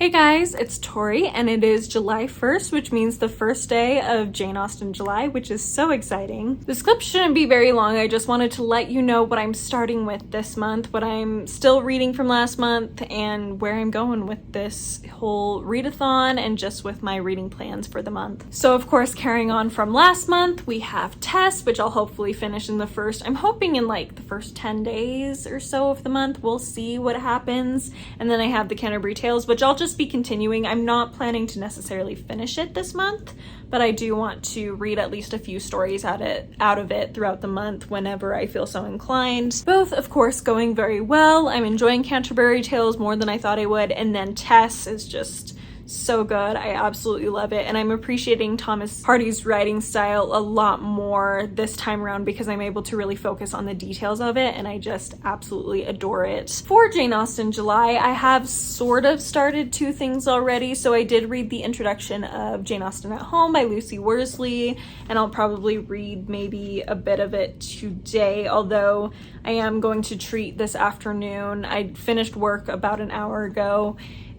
Hey guys, it's Tori and it is July 1st, which means the first day of Jane Austen July, which is so exciting. This clip shouldn't be very long. I just wanted to let you know what I'm starting with this month, what I'm still reading from last month, and where I'm going with this whole readathon and just with my reading plans for the month. So of course, carrying on from last month, we have Tess, which I'll hopefully finish in I'm hoping in like the first 10 days or so of the month. We'll see what happens. And then I have the Canterbury Tales, which I'll just be continuing. I'm not planning to necessarily finish it this month, but I do want to read at least a few stories out of it throughout the month whenever I feel so inclined. Both, of course, going very well. I'm enjoying Canterbury Tales more than I thought I would, and then Tess is just so good. I absolutely love it, and I'm appreciating Thomas Hardy's writing style a lot more this time around because I'm able to really focus on the details of it, and I just absolutely adore it. For Jane Austen July, I have sort of started two things already. So I did read the introduction of Jane Austen at Home by Lucy Worsley, and I'll probably read maybe a bit of it today, although I am going to treat this afternoon. I finished work about an hour ago,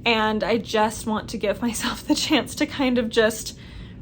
and I just want to give myself the chance to kind of just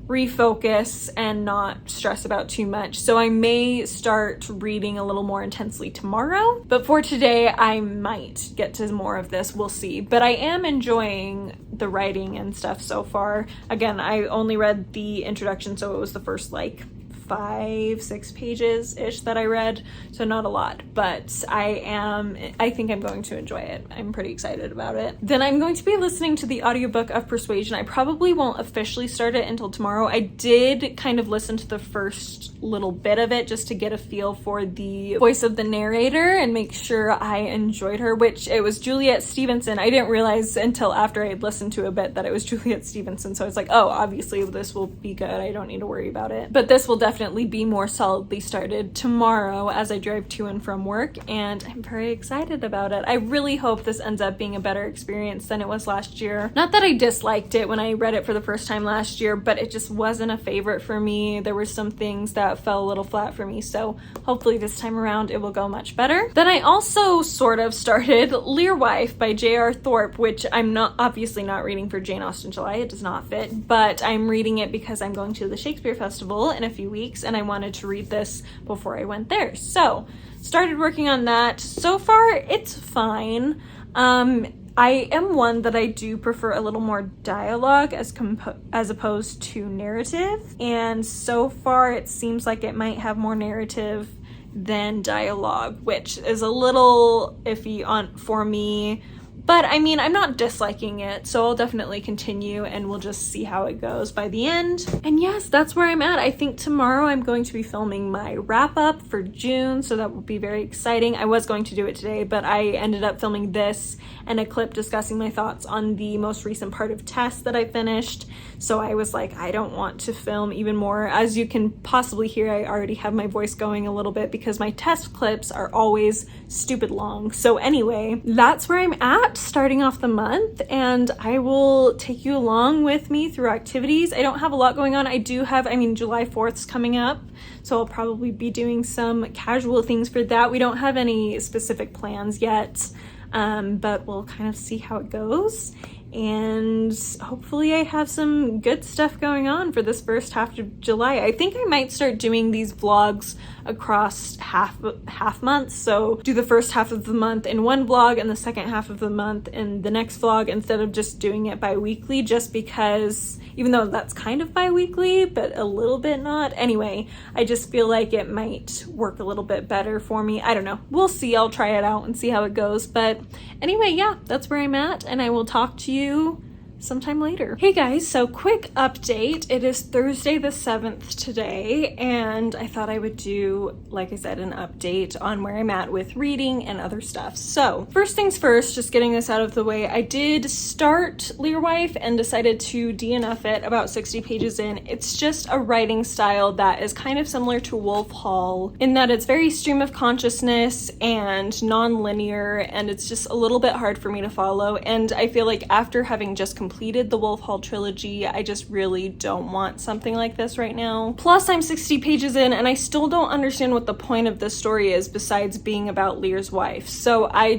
refocus and not stress about too much. So I may start reading a little more intensely tomorrow, but for today I might get to more of this. We'll see. But I am enjoying the writing and stuff so far. Again, I only read the introduction, so it was the first like 5-6 pages-ish that I read, so not a lot, but I think I'm going to enjoy it. I'm pretty excited about it. Then I'm going to be listening to the audiobook of Persuasion. I probably won't officially start it until tomorrow. I did kind of listen to the first little bit of it just to get a feel for the voice of the narrator and make sure I enjoyed her, which it was Juliet Stevenson. I didn't realize until after I had listened to a bit that it was Juliet Stevenson, so I was like, oh, obviously this will be good. I don't need to worry about it. But this will definitely be more solidly started tomorrow as I drive to and from work, and I'm very excited about it. I really hope this ends up being a better experience than it was last year. Not that I disliked it when I read it for the first time last year, but it just wasn't a favorite for me. There were some things that fell a little flat for me, so hopefully this time around it will go much better. Then I also sort of started Learwife by JR Thorpe, which I'm obviously not reading for Jane Austen July. It does not fit, but I'm reading it because I'm going to the Shakespeare Festival in a few weeks, and I wanted to read this before I went there. So started working on that. So far it's fine. I am one that I do prefer a little more dialogue as opposed to narrative, and so far it seems like it might have more narrative than dialogue, which is a little iffy for me. But I mean, I'm not disliking it, so I'll definitely continue and we'll just see how it goes by the end. And yes, that's where I'm at. I think tomorrow I'm going to be filming my wrap up for June, so that will be very exciting. I was going to do it today, but I ended up filming this and a clip discussing my thoughts on the most recent part of Tess that I finished. So I was like, I don't want to film even more. As you can possibly hear, I already have my voice going a little bit because my Tess clips are always stupid long. So anyway, that's where I'm at starting off the month, and I will take you along with me through activities. I don't have a lot going on. July 4th's coming up, so I'll probably be doing some casual things for that. We don't have any specific plans yet, but we'll kind of see how it goes. And hopefully I have some good stuff going on for this first half of July. I think I might start doing these vlogs across half months. So do the first half of the month in one vlog and the second half of the month in the next vlog, instead of just doing it bi-weekly, just because even though that's kind of bi-weekly, but a little bit not. Anyway, I just feel like it might work a little bit better for me. I don't know. We'll see. I'll try it out and see how it goes. But anyway, yeah, that's where I'm at, and I will talk to you sometime later. Hey guys, so quick update. It is Thursday the 7th today, and I thought I would do, like I said, an update on where I'm at with reading and other stuff. So first things first, just getting this out of the way, I did start Learwife and decided to DNF it about 60 pages in. It's just a writing style that is kind of similar to Wolf Hall in that it's very stream of consciousness and non-linear, and it's just a little bit hard for me to follow. And I feel like after having just completed the Wolf Hall trilogy, I just really don't want something like this right now. Plus, I'm 60 pages in and I still don't understand what the point of this story is besides being about Lear's wife. So I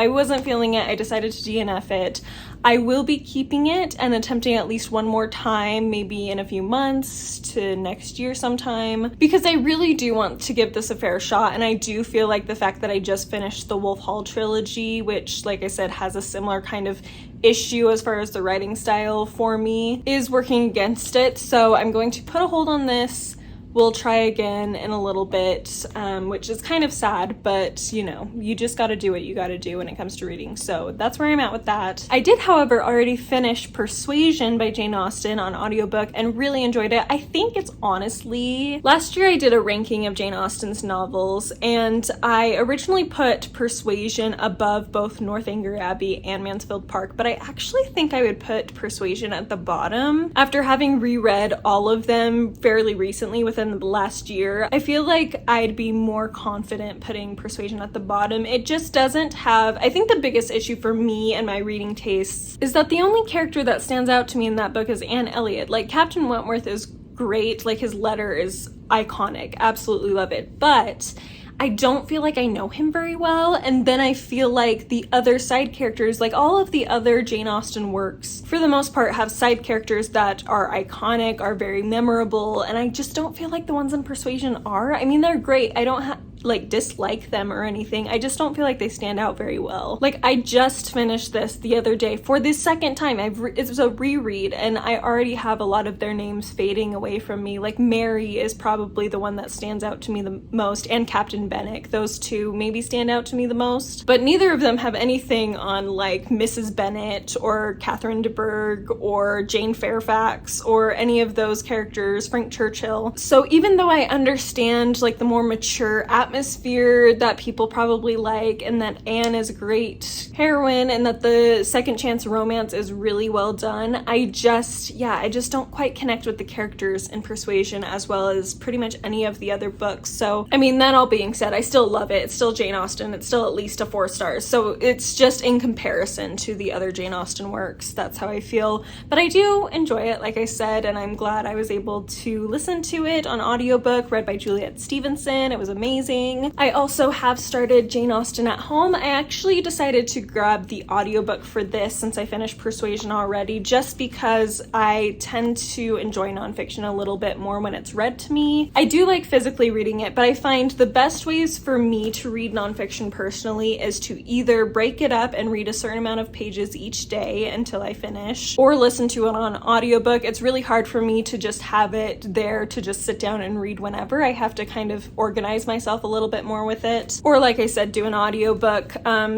wasn't feeling it. I decided to DNF it. I will be keeping it and attempting at least one more time, maybe in a few months to next year sometime, because I really do want to give this a fair shot. And I do feel like the fact that I just finished the Wolf Hall trilogy, which, like I said, has a similar kind of issue as far as the writing style for me, is working against it. So I'm going to put a hold on this. We'll try again in a little bit, which is kind of sad, but you know, you just gotta do what you gotta do when it comes to reading. So that's where I'm at with that. I did, however, already finish Persuasion by Jane Austen on audiobook and really enjoyed it. I think it's honestly, last year I did a ranking of Jane Austen's novels, and I originally put Persuasion above both Northanger Abbey and Mansfield Park, but I actually think I would put Persuasion at the bottom. After having reread all of them fairly recently within the last year, I feel like I'd be more confident putting Persuasion at the bottom. It just doesn't have, I think the biggest issue for me and my reading tastes is that the only character that stands out to me in that book is Anne Elliot. Like, Captain Wentworth is great, like his letter is iconic, absolutely love it, but I don't feel like I know him very well. And then I feel like the other side characters, like all of the other Jane Austen works, for the most part, have side characters that are iconic, are very memorable, and I just don't feel like the ones in Persuasion are. I mean, they're great. I don't like dislike them or anything. I just don't feel like they stand out very well. Like, I just finished this the other day for the second time. It was a reread, and I already have a lot of their names fading away from me. Like, Mary is probably the one that stands out to me the most, and Captain Benwick. Those two maybe stand out to me the most, but neither of them have anything on like Mrs. Bennet or Catherine de Bourgh or Jane Fairfax or any of those characters, Frank Churchill. So even though I understand like the more mature atmosphere that people probably like, and that Anne is a great heroine, and that the second chance romance is really well done, I just don't quite connect with the characters in Persuasion as well as pretty much any of the other books. So I mean, that all being said, I still love it. It's still Jane Austen. It's still at least a 4 stars. So it's just in comparison to the other Jane Austen works. That's how I feel. But I do enjoy it, like I said, and I'm glad I was able to listen to it on audiobook, read by Juliet Stevenson. It was amazing. I also have started Jane Austen at home. I actually decided to grab the audiobook for this since I finished Persuasion already, just because I tend to enjoy nonfiction a little bit more when it's read to me. I do like physically reading it, but I find the best ways for me to read nonfiction personally is to either break it up and read a certain amount of pages each day until I finish, or listen to it on audiobook. It's really hard for me to just have it there to just sit down and read whenever. I have to kind of organize myself a little bit more with it, or like I said, do an audiobook.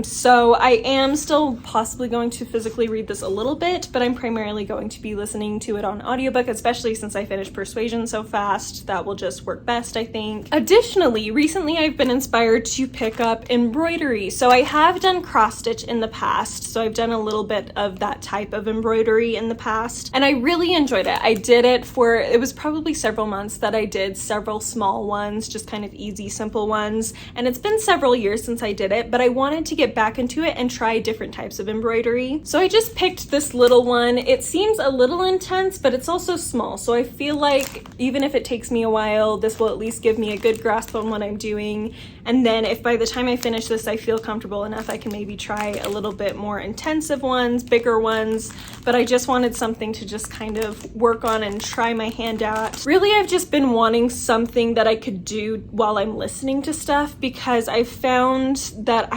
So I am still possibly going to physically read this a little bit, but I'm primarily going to be listening to it on audiobook, especially since I finished Persuasion so fast. That will just work best, I think. Additionally, recently I've been inspired to pick up embroidery. So I have done cross stitch in the past, so I've done a little bit of that type of embroidery in the past, and I really enjoyed it. I did it for, it was probably several months that I did several small ones, just kind of easy, simple ones, and it's been several years since I did it, but I wanted to get back into it and try different types of embroidery. So I just picked this little one. It seems a little intense, but it's also small, so I feel like even if it takes me a while, this will at least give me a good grasp on what I'm doing. And then if by the time I finish this I feel comfortable enough, I can maybe try a little bit more intensive ones, bigger ones, but I just wanted something to just kind of work on and try my hand at. Really, I've just been wanting something that I could do while I'm listening to stuff, because I've found that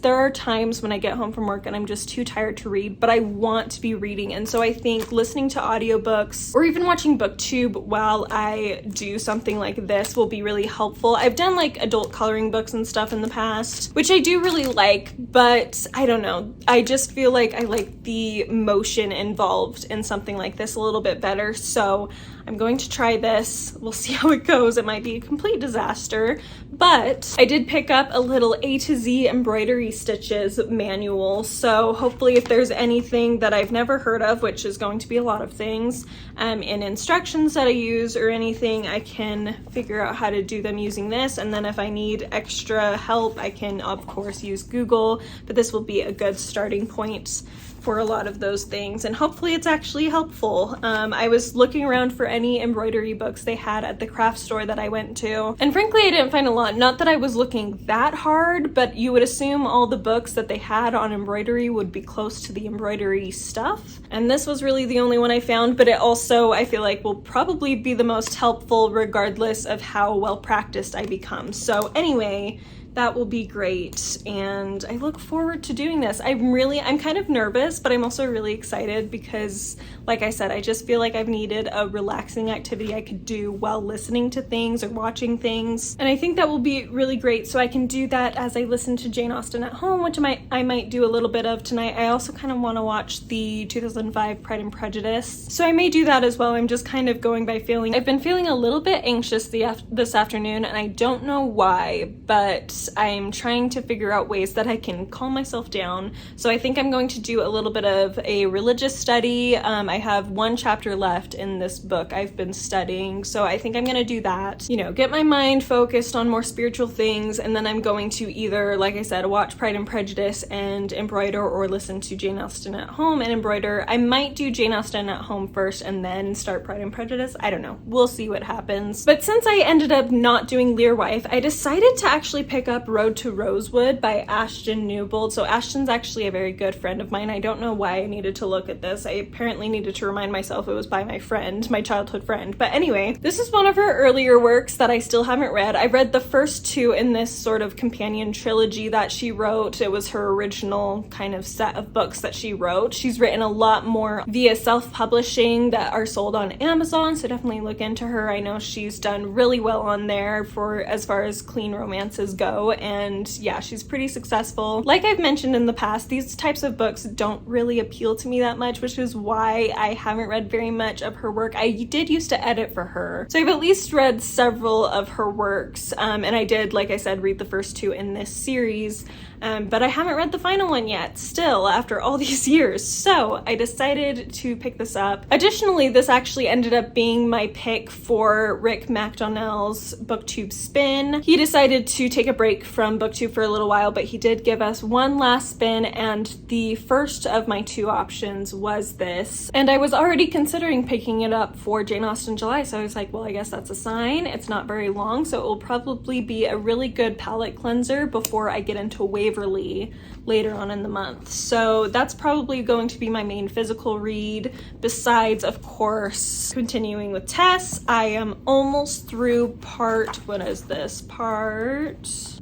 there are times when I get home from work and I'm just too tired to read, but I want to be reading. And so I think listening to audiobooks or even watching booktube while I do something like this will be really helpful. I've done like adult coloring books and stuff in the past, which I do really like, but I don't know. I just feel like I like the motion involved in something like this a little bit better. So I'm going to try this. We'll see how it goes. It might be a complete disaster, but I did pick up a little A to Z embroidery stitches manual. So hopefully if there's anything that I've never heard of, which is going to be a lot of things, in instructions that I use or anything, I can figure out how to do them using this. And then if I need extra help, I can of course use Google, but this will be a good starting point for a lot of those things, and hopefully it's actually helpful. I was looking around for any embroidery books they had at the craft store that I went to, and frankly I didn't find a lot. Not that I was looking that hard, but you would assume all the books that they had on embroidery would be close to the embroidery stuff, and this was really the only one I found, but it also I feel like will probably be the most helpful regardless of how well practiced I become. So anyway, that will be great, and I look forward to doing this. I'm kind of nervous, but I'm also really excited because, like I said, I just feel like I've needed a relaxing activity I could do while listening to things or watching things, and I think that will be really great. So I can do that as I listen to Jane Austen at home, which I might do a little bit of tonight. I also kind of want to watch the 2005 Pride and Prejudice, so I may do that as well. I'm just kind of going by feeling. I've been feeling a little bit anxious this afternoon, and I don't know why, but I'm trying to figure out ways that I can calm myself down. So I think I'm going to do a little bit of a religious study. I have one chapter left in this book I've been studying, so I think I'm going to do that. You know, get my mind focused on more spiritual things, and then I'm going to either, like I said, watch Pride and Prejudice and embroider, or listen to Jane Austen at home and embroider. I might do Jane Austen at home first and then start Pride and Prejudice. I don't know. We'll see what happens. But since I ended up not doing Learwife, I decided to actually pick up Road to Rosewood by Ashtyn Newbold. So Ashtyn's actually a very good friend of mine. I don't know why I needed to look at this. I apparently needed to remind myself it was by my friend, my childhood friend. But anyway, this is one of her earlier works that I still haven't read. I read the first two in this sort of companion trilogy that she wrote. It was her original kind of set of books that she wrote. She's written a lot more via self-publishing that are sold on Amazon, so definitely look into her. I know she's done really well on there for as far as clean romances go, and yeah, she's pretty successful. Like I've mentioned in the past, these types of books don't really appeal to me that much, which is why I haven't read very much of her work. I did used to edit for her, so I've at least read several of her works, and I did, like I said, read the first two in this series, but I haven't read the final one yet, still, after all these years, so I decided to pick this up. Additionally, this actually ended up being my pick for Rick McDonnell's BookTube spin. He decided to take a break from BookTube for a little while, but he did give us one last spin, and the first of my two options was this. And I was already considering picking it up for Jane Austen July, so I was like, well, I guess that's a sign. It's not very long, so it will probably be a really good palate cleanser before I get into Waverley later on in the month. So that's probably going to be my main physical read, besides, of course, continuing with Tess. I am almost through part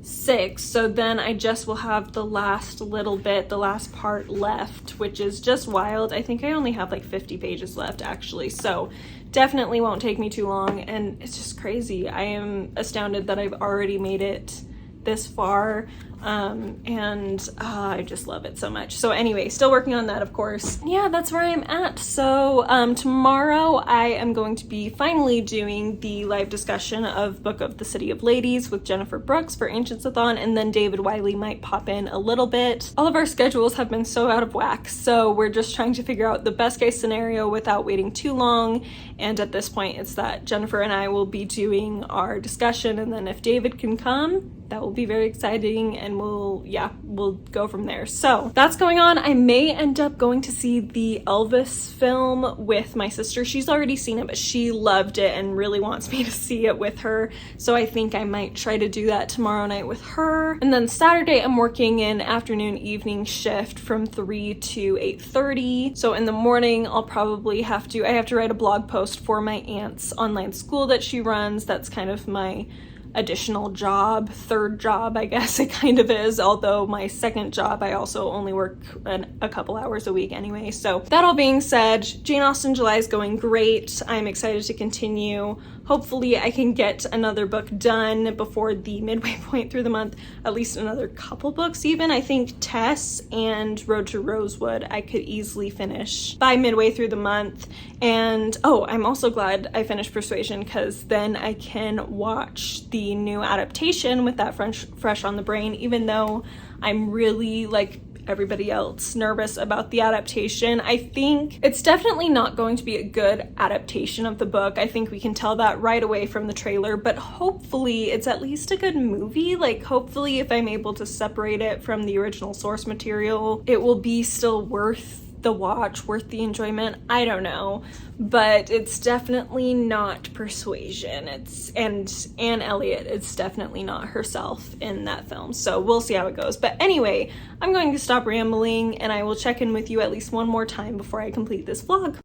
6, so then I just will have the last part left, which is just wild. I think I only have like 50 pages left actually, so definitely won't take me too long, and it's just crazy. I am astounded that I've already made it this far, and I just love it so much. So anyway, still working on that, of course. Yeah, that's where I'm at. So tomorrow I am going to be finally doing the live discussion of Book of the City of Ladies with Jennifer Brooks for Ancients-a-thon, and then David Wiley might pop in a little bit. All of our schedules have been so out of whack, so we're just trying to figure out the best case scenario without waiting too long, and at this point it's that Jennifer and I will be doing our discussion, and then if David can come, that will be very exciting, and we'll go from there. So that's going on. I may end up going to see the Elvis film with my sister. She's already seen it, but she loved it and really wants me to see it with her. So I think I might try to do that tomorrow night with her. And then Saturday, I'm working an afternoon evening shift from 3 to 8:30. So in the morning, I'll probably have to write a blog post for my aunt's online school that she runs. That's kind of my additional job, third job, I guess it kind of is, although my second job I also only work a couple hours a week anyway. So that all being said, Jane Austen July is going great. I'm excited to continue. Hopefully I can get another book done before the midway point through the month, at least another couple books even. I think Tess and Road to Rosewood I could easily finish by midway through the month. And oh, I'm also glad I finished Persuasion, because then I can watch the new adaptation with that fresh on the brain, even though I'm really, like everybody else, nervous about the adaptation. I think it's definitely not going to be a good adaptation of the book. I think we can tell that right away from the trailer, but hopefully it's at least a good movie. Like, hopefully if I'm able to separate it from the original source material, it will be still worth the watch, worth the enjoyment. I don't know, but it's definitely not Persuasion. And Anne Elliot, it's definitely not herself in that film, so we'll see how it goes. But anyway, I'm going to stop rambling, and I will check in with you at least one more time before I complete this vlog.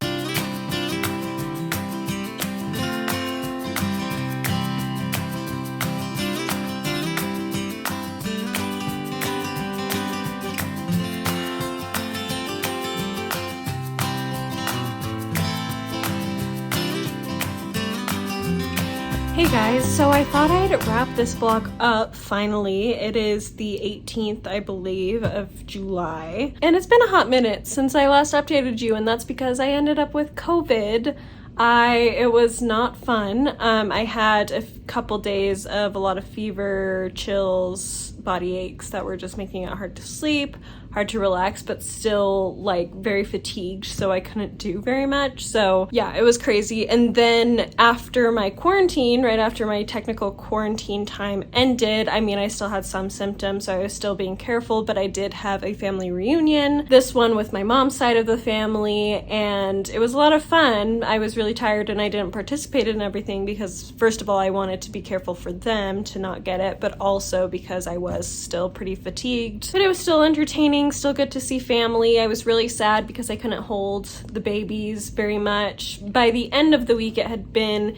Hey guys, so I thought I'd wrap this vlog up finally. It is the 18th, I believe, of July. And it's been a hot minute since I last updated you, and that's because I ended up with COVID. It was not fun. I had a couple days of a lot of fever, chills, body aches that were just making it hard to sleep, hard to relax, but still like very fatigued, so I couldn't do very much. So yeah, it was crazy. And then after my quarantine, right after my technical quarantine time ended, I mean, I still had some symptoms, so I was still being careful, but I did have a family reunion, this one with my mom's side of the family, and it was a lot of fun. I was really tired and I didn't participate in everything because, first of all, I wanted to be careful for them to not get it, but also because I was still pretty fatigued. But it was still entertaining, still good to see family. I was really sad because I couldn't hold the babies very much. By the end of the week, it had been,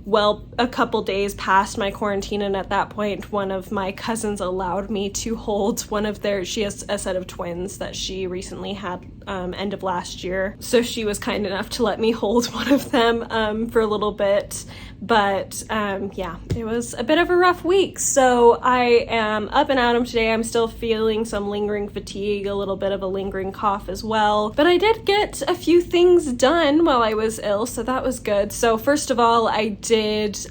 well, a couple days past my quarantine, and at that point, one of my cousins allowed me to hold one of she has a set of twins that she recently had end of last year. So she was kind enough to let me hold one of them for a little bit. But yeah, it was a bit of a rough week. So I am up and at 'em today. I'm still feeling some lingering fatigue, a little bit of a lingering cough as well. But I did get a few things done while I was ill, so that was good. So first of all, I did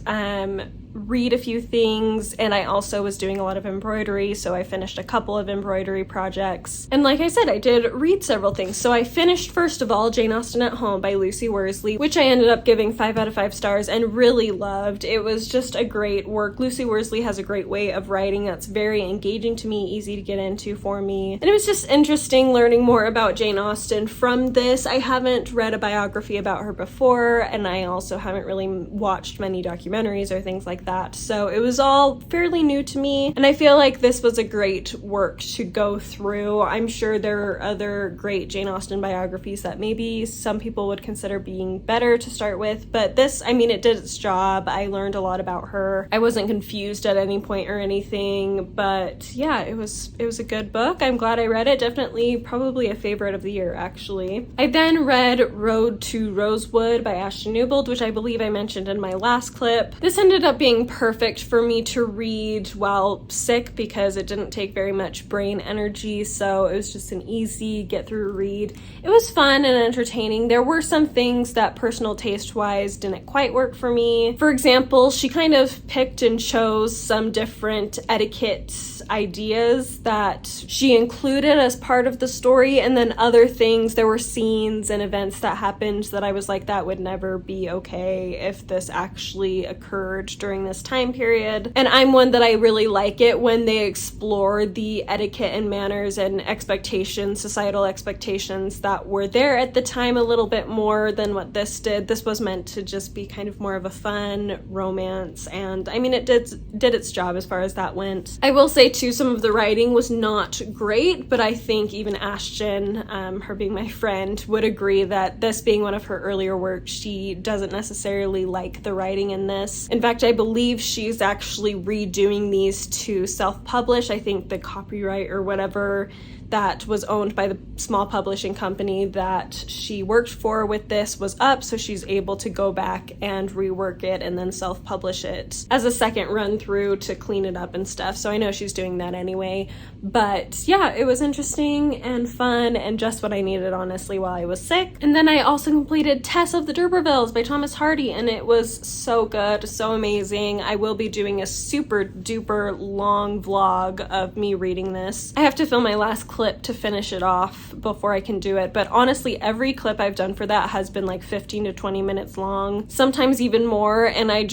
read a few things, and I also was doing a lot of embroidery, so I finished a couple of embroidery projects. And like I said, I did read several things. So I finished, first of all, Jane Austen at Home by Lucy Worsley, which I ended up giving 5 out of 5 stars and really loved. It was just a great work. Lucy Worsley has a great way of writing that's very engaging to me, easy to get into for me. And it was just interesting learning more about Jane Austen from this. I haven't read a biography about her before, and I also haven't really watched many documentaries or things like that. So it was all fairly new to me, and I feel like this was a great work to go through. I'm sure there are other great Jane Austen biographies that maybe some people would consider being better to start with, but this, I mean, it did its job. I learned a lot about her. I wasn't confused at any point or anything, but yeah, it was a good book. I'm glad I read it. Definitely probably a favorite of the year, actually. I then read Road to Rosewood by Ashtyn Newbold, which I believe I mentioned in my last clip. This ended up being perfect for me to read while sick because it didn't take very much brain energy, so it was just an easy get through read. It was fun and entertaining. There were some things that personal taste wise didn't quite work for me. For example, she kind of picked and chose some different etiquette ideas that she included as part of the story, and then other things, there were scenes and events that happened that I was like, that would never be okay if this actually occurred during this time period. And I'm one that I really like it when they explore the etiquette and manners and expectations, societal expectations that were there at the time a little bit more than what this did. This was meant to just be kind of more of a fun romance, and I mean, it did its job as far as that went. I will say too, some of the writing was not great, but I think even Ashtyn, her being my friend, would agree that this being one of her earlier works, she doesn't necessarily like the writing in this. In fact, I believe she's actually redoing these to self-publish. I think the copyright or whatever that was owned by the small publishing company that she worked for with this was up, so she's able to go back and rework it and then self-publish it as a second run through to clean it up and stuff. So I know she's doing that anyway. But yeah, it was interesting and fun and just what I needed, honestly, while I was sick. And then I also completed Tess of the D'Urbervilles by Thomas Hardy, and it was so good, so amazing. I will be doing a super duper long vlog of me reading this. I have to film my last clip clip to finish it off before I can do it, but honestly every clip I've done for that has been like 15 to 20 minutes long, sometimes even more, and I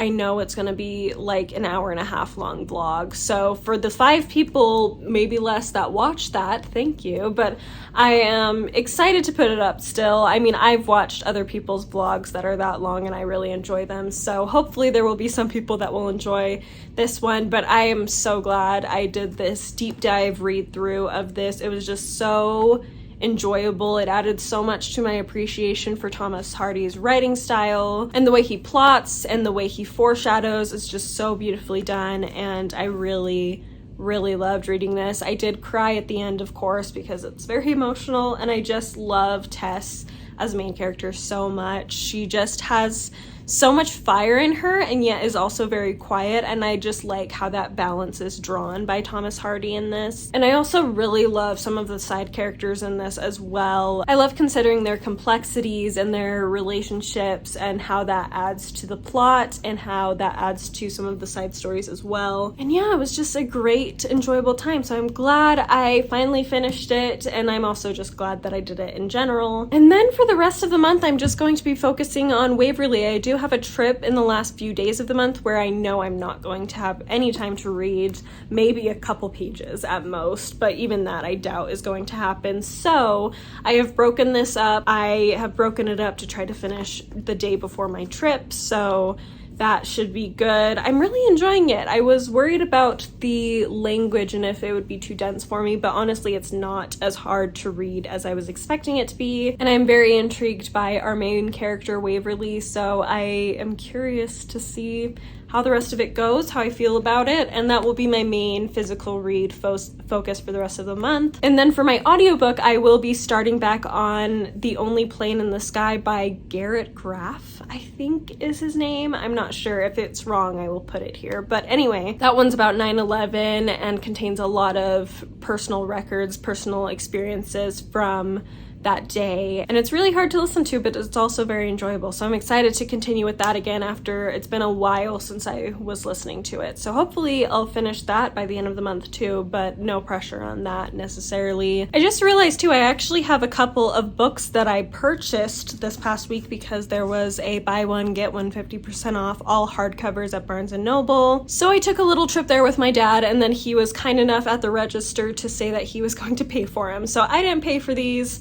know it's gonna be like an hour and a half long vlog. So for the 5 people, maybe less, that watch that, thank you, but I am excited to put it up still. I mean, I've watched other people's vlogs that are that long and I really enjoy them, so hopefully there will be some people that will enjoy this one, but I am so glad I did this deep dive read through of this. It was just so enjoyable. It added so much to my appreciation for Thomas Hardy's writing style, and the way he plots and the way he foreshadows is just so beautifully done, and I really loved reading this. I did cry at the end, of course, because it's very emotional, and I just love Tess as a main character so much. She just has so much fire in her and yet is also very quiet, and I just like how that balance is drawn by Thomas Hardy in this. And I also really love some of the side characters in this as well. I love considering their complexities and their relationships and how that adds to the plot and how that adds to some of the side stories as well. And yeah, it was just a great, enjoyable time. So I'm glad I finally finished it, and I'm also just glad that I did it in general. And then for the rest of the month, I'm just going to be focusing on Waverley. I do have a trip in the last few days of the month where I know I'm not going to have any time to read, maybe a couple pages at most, but even that I doubt is going to happen. So I have broken this up. I have broken it up to try to finish the day before my trip, so that should be good. I'm really enjoying it. I was worried about the language and if it would be too dense for me, but honestly it's not as hard to read as I was expecting it to be. And I'm very intrigued by our main character Waverley, so I am curious to see how the rest of it goes, how I feel about it, and that will be my main physical read focus for the rest of the month. And then for my audiobook, I will be starting back on The Only Plane in the Sky by Garrett Graff, I think is his name. I'm not sure. If it's wrong, I will put it here. But anyway, that one's about 9/11 and contains a lot of personal records, personal experiences from that day, and it's really hard to listen to, but it's also very enjoyable, so I'm excited to continue with that again after it's been a while since I was listening to it. So hopefully I'll finish that by the end of the month too, but no pressure on that necessarily. I just realized too, I actually have a couple of books that I purchased this past week because there was a buy one get one 50% off all hardcovers at Barnes & Noble. So I took a little trip there with my dad, and then he was kind enough at the register to say that he was going to pay for them. So I didn't pay for these,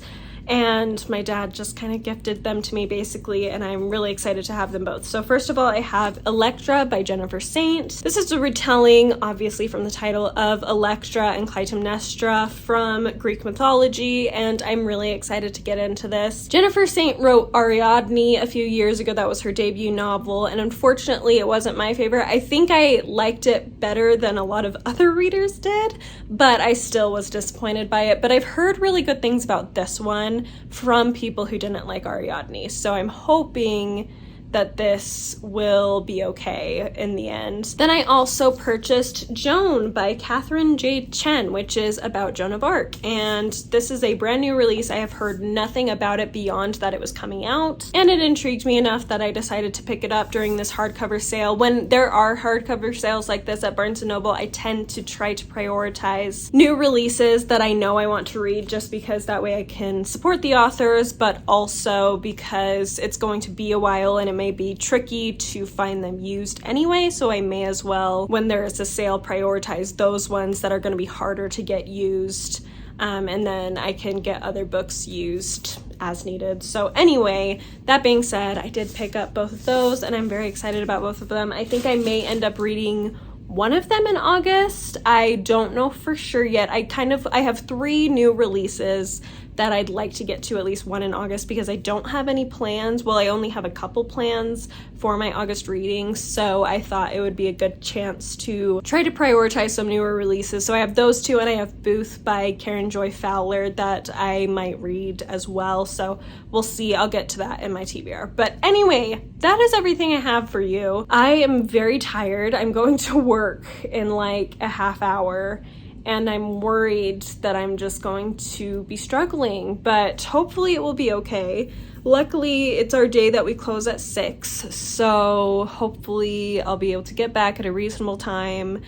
and my dad just kind of gifted them to me basically, and I'm really excited to have them both. So first of all, I have Electra by Jennifer Saint. This is a retelling, obviously from the title, of Electra and Clytemnestra from Greek mythology, and I'm really excited to get into this. Jennifer Saint wrote Ariadne a few years ago. That was her debut novel, and unfortunately it wasn't my favorite. I think I liked it better than a lot of other readers did, but I still was disappointed by it. But I've heard really good things about this one from people who didn't like Ariadne, so I'm hoping that this will be okay in the end. Then I also purchased Joan by Catherine J. Chen, which is about Joan of Arc, and this is a brand new release. I have heard nothing about it beyond that it was coming out, and it intrigued me enough that I decided to pick it up during this hardcover sale. When there are hardcover sales like this at Barnes & Noble, I tend to try to prioritize new releases that I know I want to read, just because that way I can support the authors, but also because it's going to be a while and it may be tricky to find them used anyway, so I may as well, when there is a sale, prioritize those ones that are going to be harder to get used, and then I can get other books used as needed. So anyway, that being said, I did pick up both of those, and I'm very excited about both of them. I think I may end up reading one of them in August. I don't know for sure yet. I have 3 new releases that I'd like to get to, at least one in August, because I don't have any plans. Well, I only have a couple plans for my August readings, so I thought it would be a good chance to try to prioritize some newer releases. So I have those 2, and I have Booth by Karen Joy Fowler that I might read as well, so we'll see. I'll get to that in my TBR. But anyway, that is everything I have for you. I am very tired. I'm going to work in like a half hour, and I'm worried that I'm just going to be struggling, but hopefully it will be okay. Luckily, it's our day that we close at 6, so hopefully I'll be able to get back at a reasonable time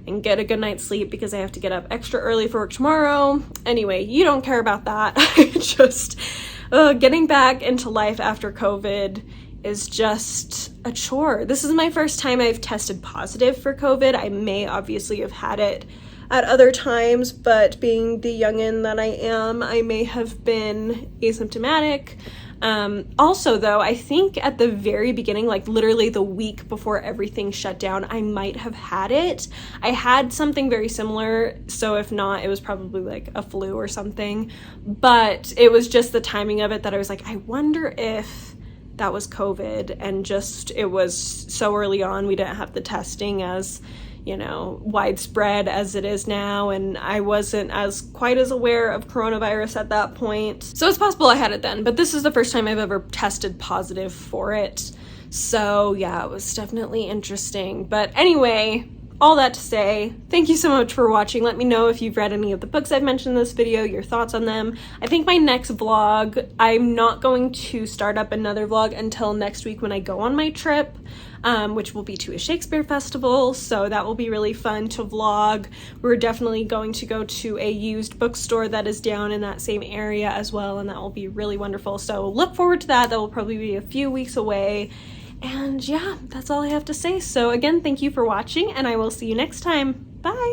and get a good night's sleep because I have to get up extra early for work tomorrow. Anyway, you don't care about that. Just getting back into life after COVID is just a chore. This is my first time I've tested positive for COVID. I may obviously have had it at other times, but being the youngin' that I am, I may have been asymptomatic. Also though, I think at the very beginning, like literally the week before everything shut down, I might have had it. I had something very similar, so if not, it was probably like a flu or something, but it was just the timing of it that I was like, I wonder if that was COVID, and just it was so early on, we didn't have the testing as, you know, widespread as it is now, and I wasn't as quite as aware of coronavirus at that point. So it's possible I had it then, but this is the first time I've ever tested positive for it. So yeah, it was definitely interesting. But anyway, all that to say, thank you so much for watching. Let me know if you've read any of the books I've mentioned in this video, your thoughts on them. I think my next vlog, I'm not going to start up another vlog until next week when I go on my trip, which will be to a Shakespeare festival, so that will be really fun to vlog. We're definitely going to go to a used bookstore that is down in that same area as well, and that will be really wonderful. So look forward to that. That will probably be a few weeks away. And yeah, that's all I have to say. So again, thank you for watching, and I will see you next time. Bye!